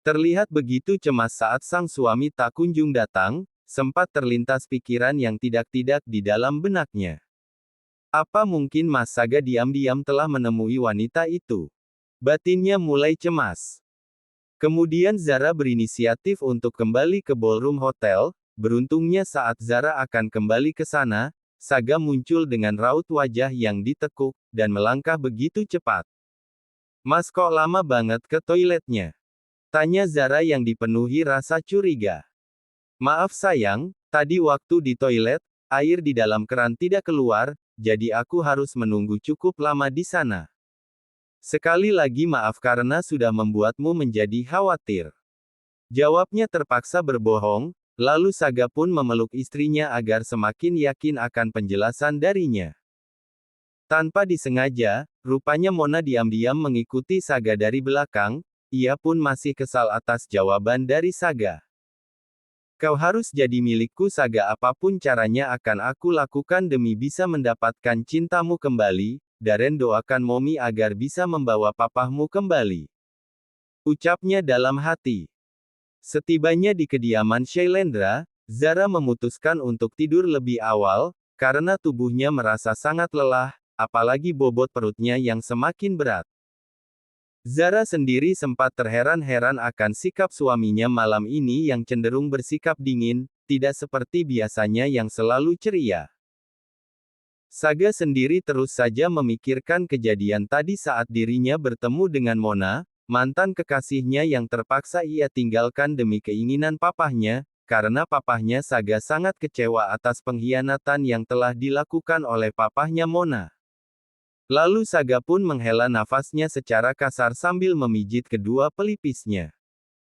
Terlihat begitu cemas saat sang suami tak kunjung datang, sempat terlintas pikiran yang tidak-tidak di dalam benaknya. Apa mungkin Mas Saga diam-diam telah menemui wanita itu? Batinnya mulai cemas. Kemudian Zara berinisiatif untuk kembali ke ballroom hotel. Beruntungnya saat Zara akan kembali ke sana, Saga muncul dengan raut wajah yang ditekuk, dan melangkah begitu cepat. Mas kok lama banget ke toiletnya? Tanya Zara yang dipenuhi rasa curiga. Maaf sayang, tadi waktu di toilet, air di dalam keran tidak keluar, jadi aku harus menunggu cukup lama di sana. Sekali lagi maaf karena sudah membuatmu menjadi khawatir. Jawabnya terpaksa berbohong, lalu Saga pun memeluk istrinya agar semakin yakin akan penjelasan darinya. Tanpa disengaja, rupanya Mona diam-diam mengikuti Saga dari belakang, ia pun masih kesal atas jawaban dari Saga. Kau harus jadi milikku Saga, apapun caranya akan aku lakukan demi bisa mendapatkan cintamu kembali. Darren doakan Momi agar bisa membawa papahmu kembali. Ucapnya dalam hati. Setibanya di kediaman Shailendra, Zara memutuskan untuk tidur lebih awal, karena tubuhnya merasa sangat lelah, apalagi bobot perutnya yang semakin berat. Zara sendiri sempat terheran-heran akan sikap suaminya malam ini yang cenderung bersikap dingin, tidak seperti biasanya yang selalu ceria. Saga sendiri terus saja memikirkan kejadian tadi saat dirinya bertemu dengan Mona, mantan kekasihnya yang terpaksa ia tinggalkan demi keinginan papahnya, karena papahnya Saga sangat kecewa atas pengkhianatan yang telah dilakukan oleh papahnya Mona. Lalu Saga pun menghela nafasnya secara kasar sambil memijit kedua pelipisnya.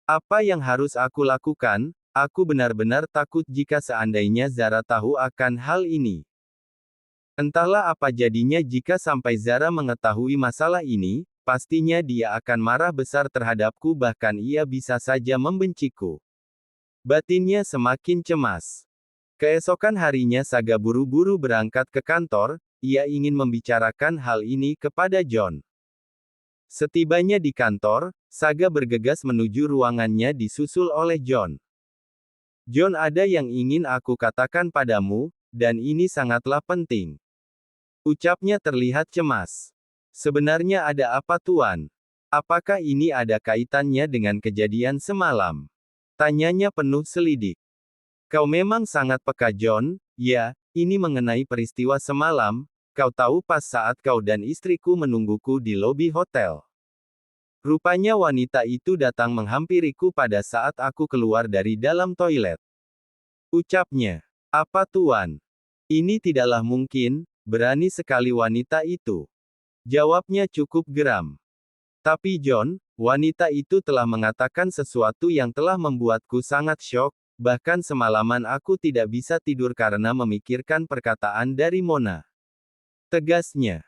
Apa yang harus aku lakukan? Aku benar-benar takut jika seandainya Zara tahu akan hal ini. Entahlah apa jadinya jika sampai Zara mengetahui masalah ini, pastinya dia akan marah besar terhadapku, bahkan ia bisa saja membenciku. Batinnya semakin cemas. Keesokan harinya Saga buru-buru berangkat ke kantor. Ia ingin membicarakan hal ini kepada John. Setibanya di kantor, Saga bergegas menuju ruangannya disusul oleh John. John, ada yang ingin aku katakan padamu, dan ini sangatlah penting. Ucapnya terlihat cemas. Sebenarnya ada apa Tuan? Apakah ini ada kaitannya dengan kejadian semalam? Tanyanya penuh selidik. Kau memang sangat peka John, ya, ini mengenai peristiwa semalam. Kau tahu pas saat kau dan istriku menungguku di lobi hotel. Rupanya wanita itu datang menghampiriku pada saat aku keluar dari dalam toilet. Ucapnya. Apa Tuan? Ini tidaklah mungkin, berani sekali wanita itu. Jawabnya cukup geram. Tapi John, wanita itu telah mengatakan sesuatu yang telah membuatku sangat syok, bahkan semalaman aku tidak bisa tidur karena memikirkan perkataan dari Mona. Tegasnya.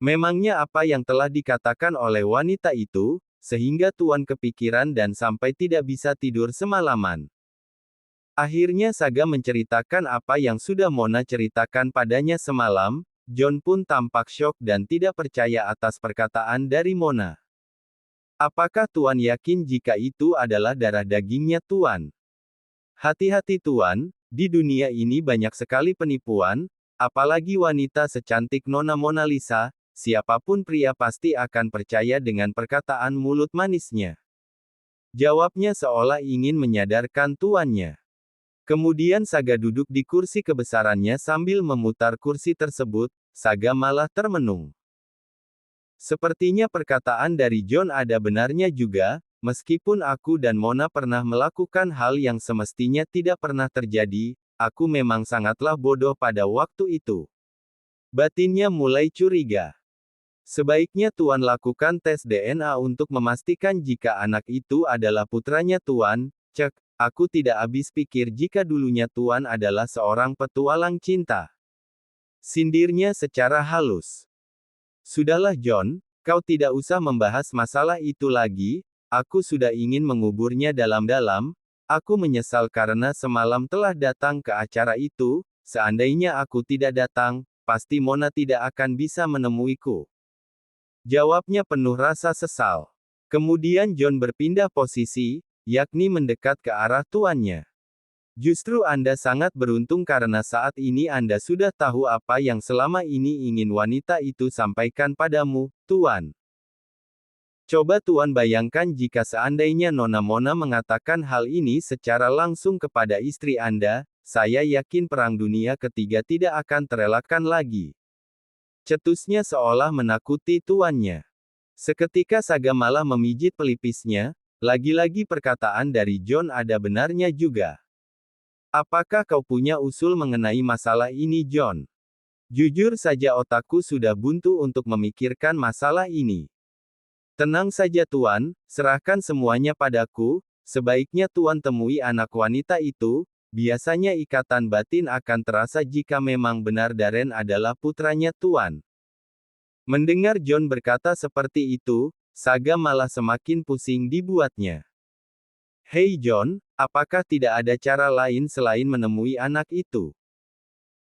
Memangnya apa yang telah dikatakan oleh wanita itu, sehingga Tuan kepikiran dan sampai tidak bisa tidur semalaman? Akhirnya Saga menceritakan apa yang sudah Mona ceritakan padanya semalam. John pun tampak syok dan tidak percaya atas perkataan dari Mona. Apakah Tuan yakin jika itu adalah darah dagingnya Tuan? Hati-hati Tuan, di dunia ini banyak sekali penipuan. Apalagi wanita secantik Nona Mona Lisa, siapapun pria pasti akan percaya dengan perkataan mulut manisnya. Jawabnya seolah ingin menyadarkan tuannya. Kemudian Saga duduk di kursi kebesarannya sambil memutar kursi tersebut. Saga malah termenung. Sepertinya perkataan dari John ada benarnya juga, meskipun aku dan Mona pernah melakukan hal yang semestinya tidak pernah terjadi. Aku memang sangatlah bodoh pada waktu itu. Batinnya mulai curiga. Sebaiknya Tuan lakukan tes DNA untuk memastikan jika anak itu adalah putranya Tuan. Cek, aku tidak habis pikir jika dulunya Tuan adalah seorang petualang cinta. Sindirnya secara halus. Sudahlah John, kau tidak usah membahas masalah itu lagi. Aku sudah ingin menguburnya dalam-dalam. Aku menyesal karena semalam telah datang ke acara itu. Seandainya aku tidak datang, pasti Mona tidak akan bisa menemuiku. Jawabnya penuh rasa sesal. Kemudian John berpindah posisi. yakni mendekat ke arah tuannya. Justru Anda sangat beruntung karena saat ini Anda sudah tahu apa yang selama ini ingin wanita itu sampaikan padamu, Tuan. Coba Tuan bayangkan jika seandainya Nona Mona mengatakan hal ini secara langsung kepada istri Anda, saya yakin Perang Dunia Ketiga tidak akan terelakkan lagi. Cetusnya seolah menakuti tuannya. Seketika Saga malah memijit pelipisnya, lagi-lagi perkataan dari John ada benarnya juga. Apakah kau punya usul mengenai masalah ini, John? Jujur saja otakku sudah buntu untuk memikirkan masalah ini. Tenang saja Tuan, serahkan semuanya padaku, sebaiknya Tuan temui anak wanita itu, biasanya ikatan batin akan terasa jika memang benar Darren adalah putranya Tuan. Mendengar John berkata seperti itu, Saga malah semakin pusing dibuatnya. Hei John, apakah tidak ada cara lain selain menemui anak itu?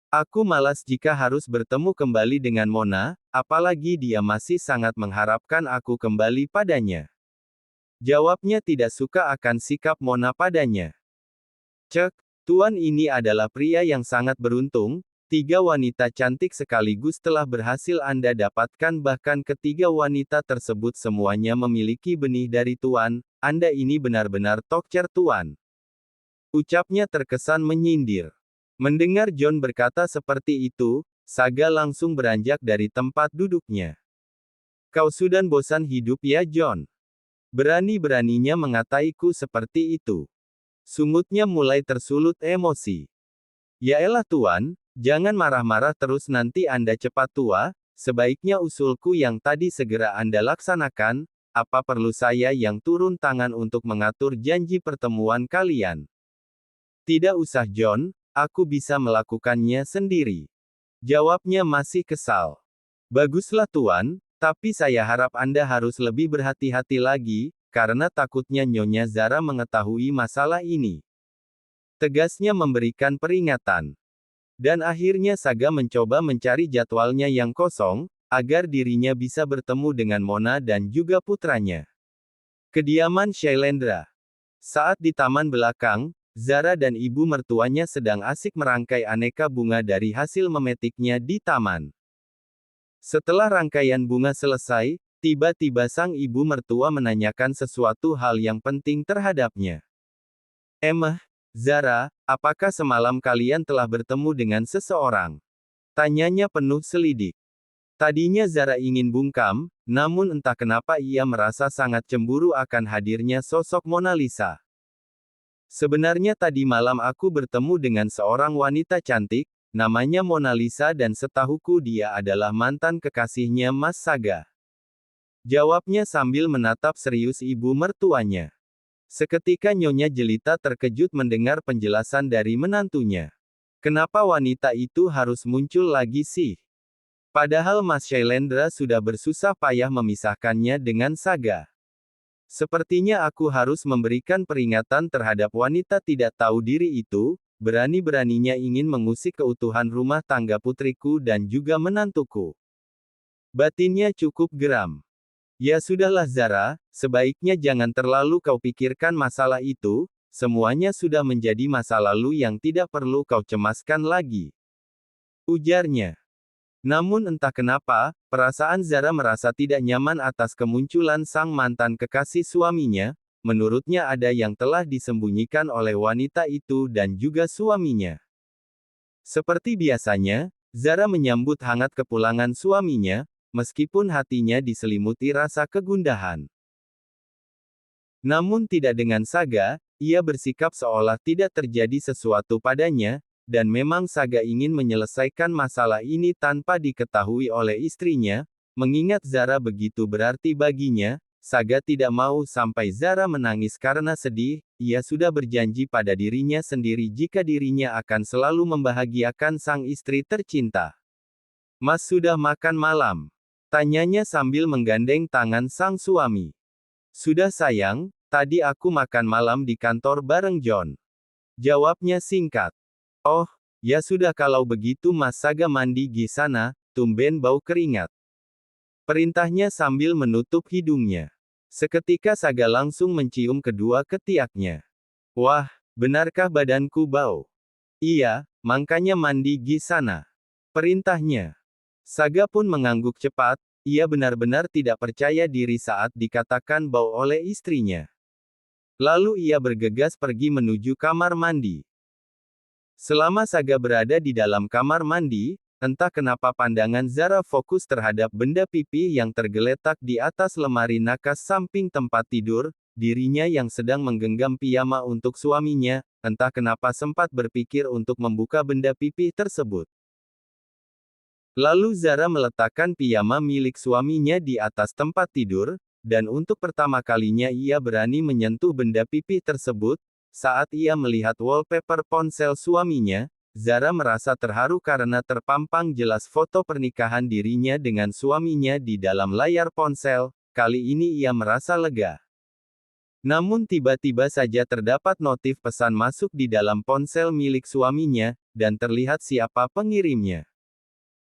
Aku malas jika harus bertemu kembali dengan Mona, apalagi dia masih sangat mengharapkan aku kembali padanya. Jawabnya tidak suka akan sikap Mona padanya. Cek, Tuan ini adalah pria yang sangat beruntung, 3 wanita cantik sekaligus telah berhasil Anda dapatkan bahkan ketiga wanita tersebut semuanya memiliki benih dari Tuan, Anda ini benar-benar tokcer Tuan. Ucapnya terkesan menyindir. Mendengar John berkata seperti itu, Saga langsung beranjak dari tempat duduknya. Kau sudah bosan hidup ya John? Berani-beraninya mengataiku seperti itu. Sungutnya mulai tersulut emosi. Yaelah Tuan, jangan marah-marah terus nanti Anda cepat tua, sebaiknya usulku yang tadi segera Anda laksanakan, apa perlu saya yang turun tangan untuk mengatur janji pertemuan kalian? Tidak usah John, aku bisa melakukannya sendiri. Jawabnya masih kesal. Baguslah Tuan, tapi saya harap Anda harus lebih berhati-hati lagi, karena takutnya Nyonya Zara mengetahui masalah ini. Tegasnya memberikan peringatan. Dan akhirnya Saga mencoba mencari jadwalnya yang kosong, agar dirinya bisa bertemu dengan Mona dan juga putranya. Kediaman Shailendra. Saat di taman belakang, Zara dan ibu mertuanya sedang asik merangkai aneka bunga dari hasil memetiknya di taman. Setelah rangkaian bunga selesai, tiba-tiba sang ibu mertua menanyakan sesuatu hal yang penting terhadapnya. Zara, apakah semalam kalian telah bertemu dengan seseorang? Tanyanya penuh selidik. Tadinya Zara ingin bungkam, namun entah kenapa ia merasa sangat cemburu akan hadirnya sosok Mona Lisa. Sebenarnya tadi malam aku bertemu dengan seorang wanita cantik, namanya Mona Lisa dan setahuku dia adalah mantan kekasihnya Mas Saga. Jawabnya sambil menatap serius ibu mertuanya. Seketika Nyonya Jelita terkejut mendengar penjelasan dari menantunya. Kenapa wanita itu harus muncul lagi sih? Padahal Mas Shailendra sudah bersusah payah memisahkannya dengan Saga. Sepertinya aku harus memberikan peringatan terhadap wanita tidak tahu diri itu, berani-beraninya ingin mengusik keutuhan rumah tangga putriku dan juga menantuku. Batinnya cukup geram. Ya sudahlah Zara, sebaiknya jangan terlalu kau pikirkan masalah itu, semuanya sudah menjadi masa lalu yang tidak perlu kau cemaskan lagi. Ujarnya. Namun entah kenapa, perasaan Zara merasa tidak nyaman atas kemunculan sang mantan kekasih suaminya, menurutnya ada yang telah disembunyikan oleh wanita itu dan juga suaminya. Seperti biasanya, Zara menyambut hangat kepulangan suaminya, meskipun hatinya diselimuti rasa kegundahan. Namun tidak dengan Saga, ia bersikap seolah tidak terjadi sesuatu padanya, dan memang Saga ingin menyelesaikan masalah ini tanpa diketahui oleh istrinya, mengingat Zara begitu berarti baginya, Saga tidak mau sampai Zara menangis karena sedih, ia sudah berjanji pada dirinya sendiri jika dirinya akan selalu membahagiakan sang istri tercinta. Mas sudah makan malam? Tanyanya sambil menggandeng tangan sang suami. Sudah sayang, tadi aku makan malam di kantor bareng John. Jawabnya singkat. Oh, ya sudah kalau begitu Mas Saga mandi di sana, tumben bau keringat. Perintahnya sambil menutup hidungnya. Seketika Saga langsung mencium kedua ketiaknya. Wah, benarkah badanku bau? Iya, makanya mandi di sana. Perintahnya. Saga pun mengangguk cepat, ia benar-benar tidak percaya diri saat dikatakan bau oleh istrinya. Lalu ia bergegas pergi menuju kamar mandi. Selama Saga berada di dalam kamar mandi, entah kenapa pandangan Zara fokus terhadap benda pipih yang tergeletak di atas lemari nakas samping tempat tidur, dirinya yang sedang menggenggam piyama untuk suaminya, entah kenapa sempat berpikir untuk membuka benda pipih tersebut. Lalu Zara meletakkan piyama milik suaminya di atas tempat tidur, dan untuk pertama kalinya ia berani menyentuh benda pipih tersebut. Saat ia melihat wallpaper ponsel suaminya, Zara merasa terharu karena terpampang jelas foto pernikahan dirinya dengan suaminya di dalam layar ponsel. Kali ini ia merasa lega. Namun tiba-tiba saja terdapat notif pesan masuk di dalam ponsel milik suaminya, dan terlihat siapa pengirimnya.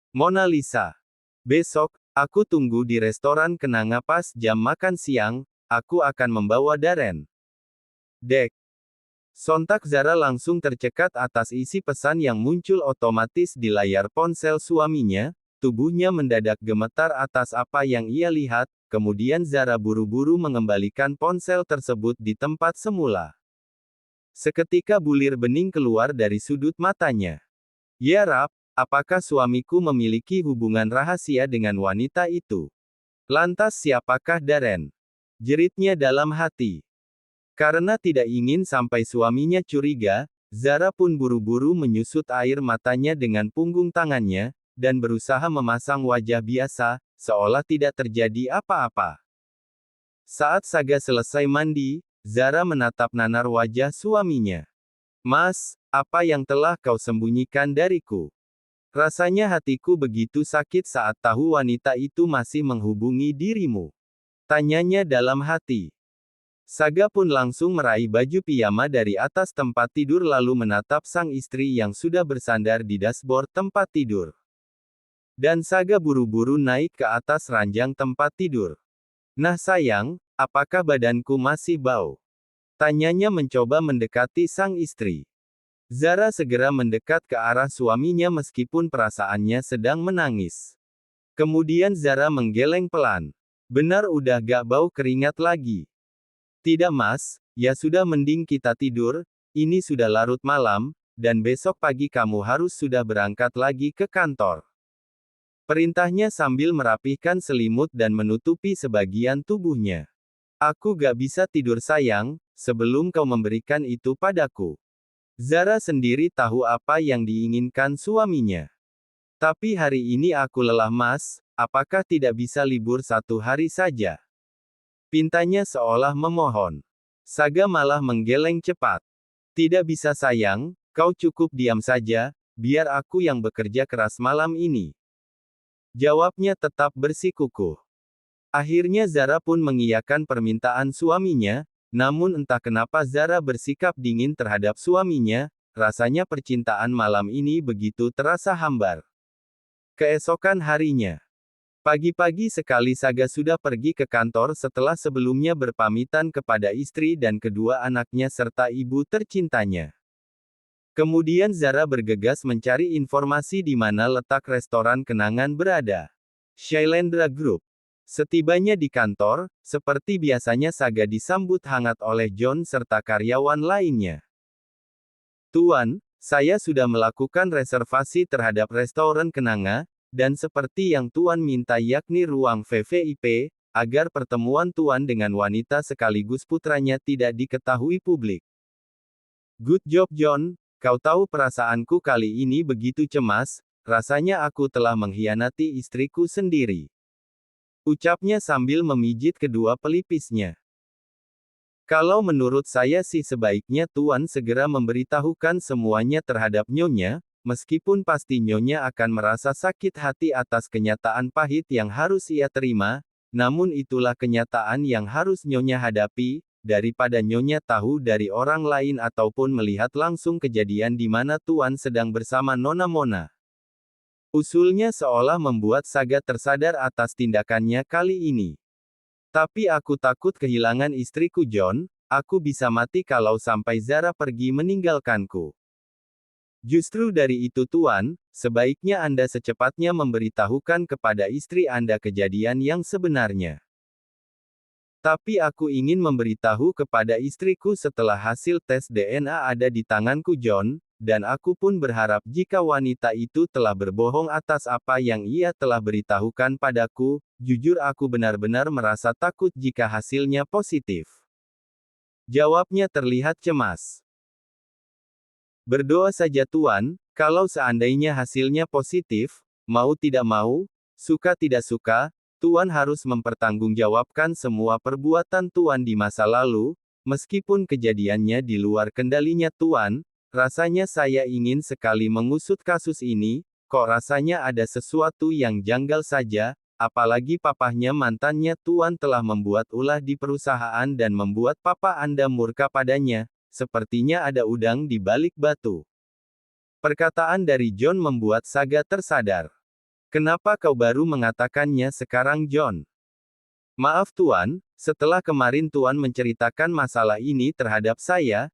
Mona Lisa. Besok, aku tunggu di restoran kenanga pas jam makan siang, aku akan membawa Darren. Dek. Sontak Zara langsung tercekat atas isi pesan yang muncul otomatis di layar ponsel suaminya, tubuhnya mendadak gemetar atas apa yang ia lihat, kemudian Zara buru-buru mengembalikan ponsel tersebut di tempat semula. Seketika bulir bening keluar dari sudut matanya. Ya Rab, apakah suamiku memiliki hubungan rahasia dengan wanita itu? Lantas siapakah Darren? Jeritnya dalam hati. Karena tidak ingin sampai suaminya curiga, Zara pun buru-buru menyusut air matanya dengan punggung tangannya, dan berusaha memasang wajah biasa, seolah tidak terjadi apa-apa. Saat Saga selesai mandi, Zara menatap nanar wajah suaminya. Mas, apa yang telah kau sembunyikan dariku? Rasanya hatiku begitu sakit saat tahu wanita itu masih menghubungi dirimu. Tanyanya dalam hati. Saga pun langsung meraih baju piyama dari atas tempat tidur lalu menatap sang istri yang sudah bersandar di dashboard tempat tidur. Dan Saga buru-buru naik ke atas ranjang tempat tidur. Nah sayang, apakah badanku masih bau? Tanyanya mencoba mendekati sang istri. Zara segera mendekat ke arah suaminya meskipun perasaannya sedang menangis. Kemudian Zara menggeleng pelan. Benar udah gak bau keringat lagi. Tidak mas, ya sudah mending kita tidur, ini sudah larut malam, dan besok pagi kamu harus sudah berangkat lagi ke kantor. Perintahnya sambil merapihkan selimut dan menutupi sebagian tubuhnya. Aku gak bisa tidur sayang, sebelum kau memberikan itu padaku. Zara sendiri tahu apa yang diinginkan suaminya. Tapi hari ini aku lelah mas, apakah tidak bisa libur 1 hari saja? Pintanya seolah memohon. Saga malah menggeleng cepat. Tidak bisa sayang, kau cukup diam saja, biar aku yang bekerja keras malam ini. Jawabnya tetap bersikukuh. Akhirnya Zara pun mengiyakan permintaan suaminya, namun entah kenapa Zara bersikap dingin terhadap suaminya, rasanya percintaan malam ini begitu terasa hambar. Keesokan harinya. Pagi-pagi sekali Saga sudah pergi ke kantor setelah sebelumnya berpamitan kepada istri dan kedua anaknya serta ibu tercintanya. Kemudian Zara bergegas mencari informasi di mana letak restoran kenangan berada. Shailendra Group. Setibanya di kantor, seperti biasanya Saga disambut hangat oleh John serta karyawan lainnya. Tuan, saya sudah melakukan reservasi terhadap restoran kenanga, dan seperti yang Tuan minta yakni ruang VVIP, agar pertemuan Tuan dengan wanita sekaligus putranya tidak diketahui publik. Good job John, kau tahu perasaanku kali ini begitu cemas, rasanya aku telah mengkhianati istriku sendiri. Ucapnya sambil memijit kedua pelipisnya. Kalau menurut saya sih sebaiknya Tuan segera memberitahukan semuanya terhadap Nyonya, meskipun pasti Nyonya akan merasa sakit hati atas kenyataan pahit yang harus ia terima, namun itulah kenyataan yang harus Nyonya hadapi, daripada Nyonya tahu dari orang lain ataupun melihat langsung kejadian di mana Tuan sedang bersama Nona Mona. Usulnya seolah membuat Saga tersadar atas tindakannya kali ini. Tapi aku takut kehilangan istriku John, aku bisa mati kalau sampai Zara pergi meninggalkanku. Justru dari itu Tuan, sebaiknya Anda secepatnya memberitahukan kepada istri Anda kejadian yang sebenarnya. Tapi aku ingin memberitahu kepada istriku setelah hasil tes DNA ada di tanganku John, dan aku pun berharap jika wanita itu telah berbohong atas apa yang ia telah beritahukan padaku, jujur aku benar-benar merasa takut jika hasilnya positif. Jawabnya terlihat cemas. Berdoa saja Tuan, kalau seandainya hasilnya positif, mau tidak mau, suka tidak suka, Tuan harus mempertanggungjawabkan semua perbuatan Tuan di masa lalu, meskipun kejadiannya di luar kendalinya Tuan, rasanya saya ingin sekali mengusut kasus ini, kok rasanya ada sesuatu yang janggal saja, apalagi papahnya mantannya Tuan telah membuat ulah di perusahaan dan membuat papa Anda murka padanya, sepertinya ada udang di balik batu. Perkataan dari John membuat Saga tersadar. Kenapa kau baru mengatakannya sekarang John? Maaf Tuan, setelah kemarin Tuan menceritakan masalah ini terhadap saya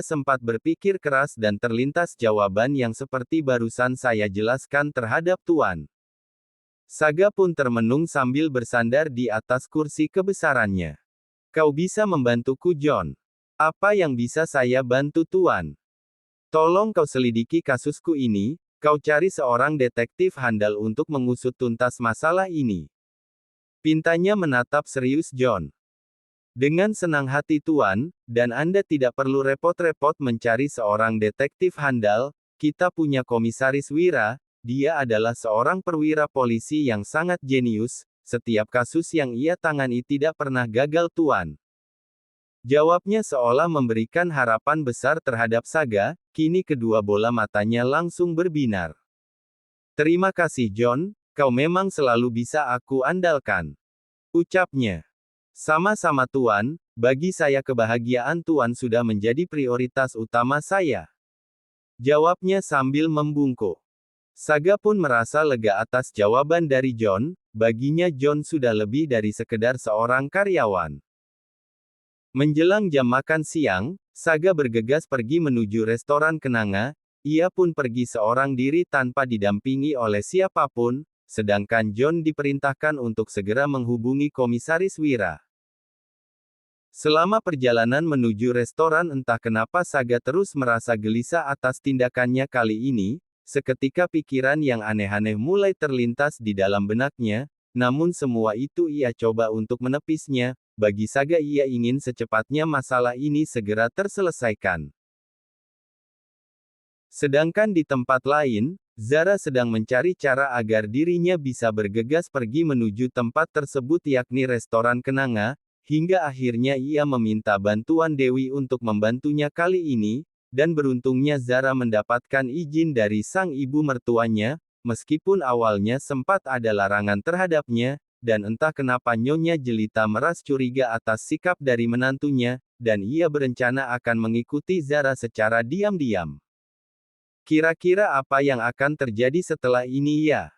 sempat berpikir keras dan terlintas jawaban yang seperti barusan saya jelaskan terhadap Tuan. Saga pun termenung sambil bersandar di atas kursi kebesarannya. Kau bisa membantuku John. Apa yang bisa saya bantu Tuan? Tolong kau selidiki kasusku ini. Kau cari seorang detektif handal untuk mengusut tuntas masalah ini. Pintanya menatap serius John. Dengan senang hati Tuan, dan Anda tidak perlu repot-repot mencari seorang detektif handal, kita punya Komisaris Wira, dia adalah seorang perwira polisi yang sangat jenius, setiap kasus yang ia tangani tidak pernah gagal Tuan. Jawabnya seolah memberikan harapan besar terhadap Saga, kini kedua bola matanya langsung berbinar. Terima kasih John, kau memang selalu bisa aku andalkan. Ucapnya. Sama-sama Tuan, bagi saya kebahagiaan Tuan sudah menjadi prioritas utama saya. Jawabnya sambil membungkuk. Saga pun merasa lega atas jawaban dari John, baginya John sudah lebih dari sekedar seorang karyawan. Menjelang jam makan siang, Saga bergegas pergi menuju restoran kenanga, ia pun pergi seorang diri tanpa didampingi oleh siapapun, sedangkan John diperintahkan untuk segera menghubungi Komisaris Wira. Selama perjalanan menuju restoran entah kenapa Saga terus merasa gelisah atas tindakannya kali ini, seketika pikiran yang aneh-aneh mulai terlintas di dalam benaknya, namun semua itu ia coba untuk menepisnya. Bagi Saga ia ingin secepatnya masalah ini segera terselesaikan. Sedangkan di tempat lain, Zara sedang mencari cara agar dirinya bisa bergegas pergi menuju tempat tersebut yakni restoran kenanga, hingga akhirnya ia meminta bantuan Dewi untuk membantunya kali ini, dan beruntungnya Zara mendapatkan izin dari sang ibu mertuanya, meskipun awalnya sempat ada larangan terhadapnya, dan entah kenapa Nyonya Jelita meras curiga atas sikap dari menantunya, dan ia berencana akan mengikuti Zara secara diam-diam. Kira-kira apa yang akan terjadi setelah ini ya?